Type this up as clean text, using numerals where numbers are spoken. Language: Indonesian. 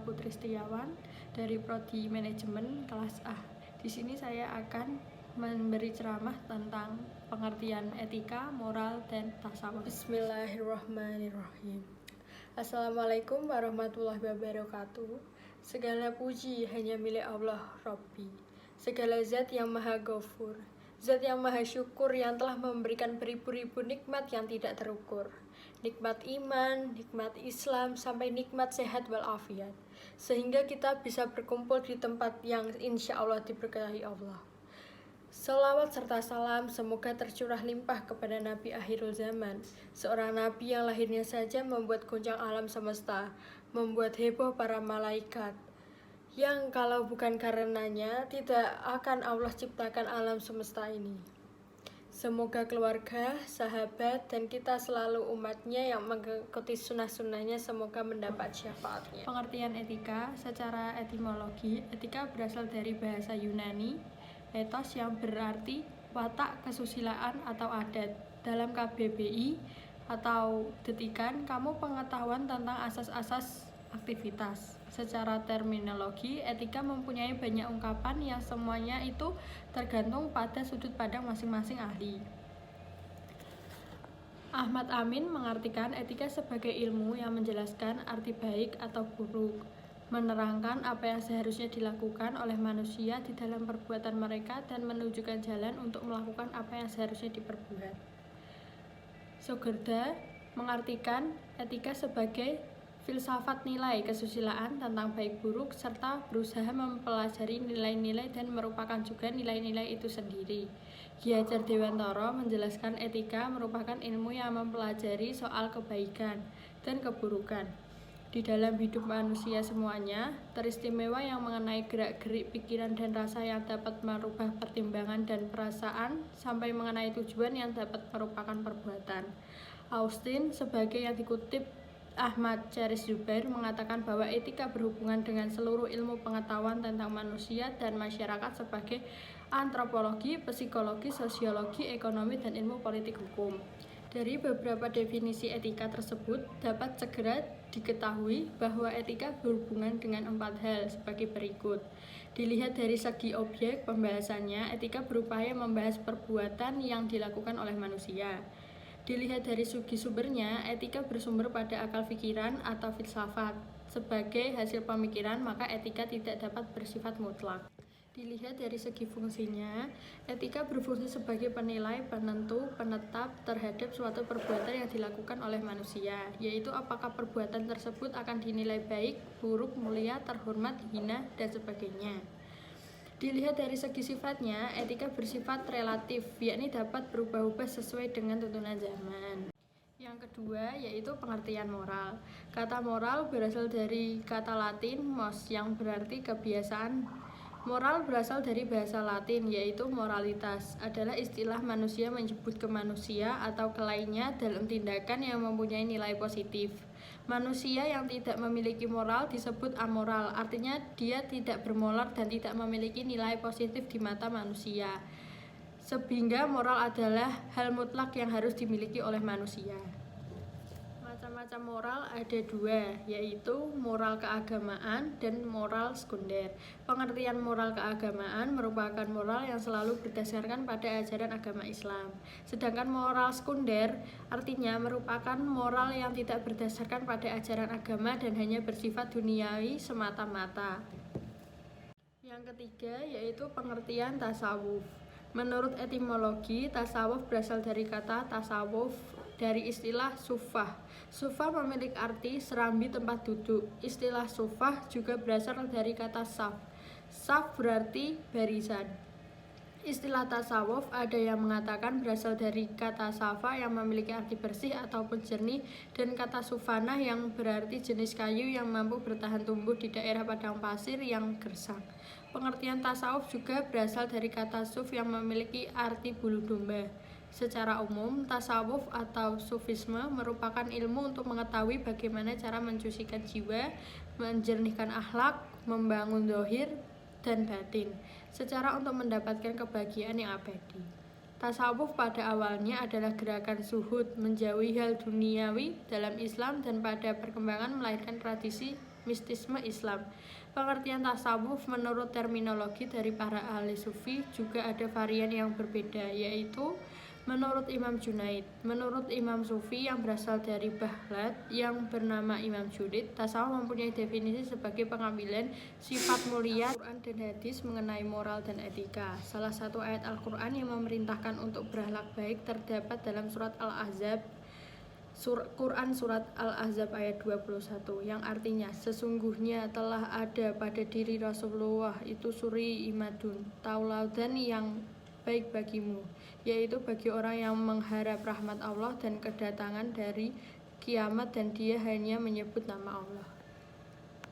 Putri Setiawan dari Prodi Manajemen kelas A. Di sini saya akan memberi ceramah tentang pengertian etika, moral, dan tasawuf. Bismillahirrahmanirrahim. Assalamualaikum warahmatullahi wabarakatuh. Segala puji hanya milik Allah Rabbi. Segala zat yang maha ghafur, zat yang maha syukur yang telah memberikan beribu-ribu nikmat yang tidak terukur. Nikmat iman, nikmat Islam, sampai nikmat sehat walafiat. Sehingga kita bisa berkumpul di tempat yang insya Allah diberkahi Allah. Salawat serta salam semoga tercurah limpah kepada Nabi akhirul zaman, seorang Nabi yang lahirnya saja membuat goncang alam semesta, membuat heboh para malaikat, yang kalau bukan karenanya tidak akan Allah ciptakan alam semesta ini. Semoga keluarga, sahabat, dan kita selalu umatnya yang mengikuti sunnah-sunnahnya semoga mendapat syafaatnya. Pengertian etika secara etimologi, etika berasal dari bahasa Yunani, ethos yang berarti watak kesusilaan atau adat. Dalam KBBI atau detikan, kamu pengetahuan tentang asas-asas aktivitas. Secara terminologi, etika mempunyai banyak ungkapan yang semuanya itu tergantung pada sudut pandang masing-masing ahli. Ahmad Amin mengartikan etika sebagai ilmu yang menjelaskan arti baik atau buruk, menerangkan apa yang seharusnya dilakukan oleh manusia di dalam perbuatan mereka dan menunjukkan jalan untuk melakukan apa yang seharusnya diperbuat. Sogerda mengartikan etika sebagai filsafat nilai kesusilaan tentang baik buruk serta berusaha mempelajari nilai-nilai dan merupakan juga nilai-nilai itu sendiri. Ki Hajar Dewantara menjelaskan etika merupakan ilmu yang mempelajari soal kebaikan dan keburukan di dalam hidup manusia semuanya, teristimewa yang mengenai gerak-gerik pikiran dan rasa yang dapat merubah pertimbangan dan perasaan sampai mengenai tujuan yang dapat merupakan perbuatan. Austin sebagai yang dikutip Ahmad Charis Zubair mengatakan bahwa etika berhubungan dengan seluruh ilmu pengetahuan tentang manusia dan masyarakat sebagai antropologi, psikologi, sosiologi, ekonomi, dan ilmu politik hukum. Dari beberapa definisi etika tersebut dapat segera diketahui bahwa etika berhubungan dengan 4 hal sebagai berikut. Dilihat dari segi objek pembahasannya, etika berupaya membahas perbuatan yang dilakukan oleh manusia. Dilihat dari segi sumbernya, etika bersumber pada akal pikiran atau filsafat. Sebagai hasil pemikiran, maka etika tidak dapat bersifat mutlak. Dilihat dari segi fungsinya, etika berfungsi sebagai penilai, penentu, penetap terhadap suatu perbuatan yang dilakukan oleh manusia, yaitu apakah perbuatan tersebut akan dinilai baik, buruk, mulia, terhormat, hina, dan sebagainya. Dilihat dari segi sifatnya, etika bersifat relatif, yakni dapat berubah-ubah sesuai dengan tuntunan zaman. Yang kedua, yaitu pengertian moral. Kata moral berasal dari kata Latin mos, yang berarti kebiasaan. Moral berasal dari bahasa Latin, yaitu moralitas, adalah istilah manusia menyebut ke manusia atau ke lainnya dalam tindakan yang mempunyai nilai positif. Manusia yang tidak memiliki moral disebut amoral, artinya dia tidak bermoral dan tidak memiliki nilai positif di mata manusia. Sehingga moral adalah hal mutlak yang harus dimiliki oleh manusia. Macam-macam moral ada 2, yaitu moral keagamaan dan moral sekunder. Pengertian moral keagamaan merupakan moral yang selalu berdasarkan pada ajaran agama Islam. Sedangkan moral sekunder artinya merupakan moral yang tidak berdasarkan pada ajaran agama dan hanya bersifat duniawi semata-mata. Yang ketiga yaitu pengertian tasawuf. Menurut etimologi, tasawuf berasal dari kata tasawuf dari istilah sufah. Sufah memiliki arti serambi tempat duduk. Istilah sufah juga berasal dari kata saf. Saf berarti barisan. Istilah tasawuf ada yang mengatakan berasal dari kata safa yang memiliki arti bersih ataupun jernih dan kata sufana yang berarti jenis kayu yang mampu bertahan tumbuh di daerah padang pasir yang gersang. Pengertian tasawuf juga berasal dari kata suf yang memiliki arti bulu domba. Secara umum, tasawuf atau sufisme merupakan ilmu untuk mengetahui bagaimana cara mencucikan jiwa, menjernihkan akhlak, membangun zahir dan batin, secara untuk mendapatkan kebahagiaan yang abadi. Tasawuf pada awalnya adalah gerakan zuhud, menjauhi hal duniawi dalam Islam dan pada perkembangan melahirkan tradisi mistisme Islam. Pengertian tasawuf menurut terminologi dari para ahli sufi juga ada varian yang berbeda, yaitu menurut Imam Junaid. Menurut Imam Sufi yang berasal dari Baghdad yang bernama Imam Junaid, tasawuf mempunyai definisi sebagai pengambilan sifat mulia Al-Quran dan hadis mengenai moral dan etika. Salah satu ayat Al-Quran yang memerintahkan untuk berakhlak baik terdapat dalam surat Al-Ahzab Quran surat Al-Ahzab ayat 21 yang artinya sesungguhnya telah ada pada diri Rasulullah itu suri imadun tauladan yang baik bagimu, yaitu bagi orang yang mengharap rahmat Allah dan kedatangan dari kiamat dan dia hanya menyebut nama Allah.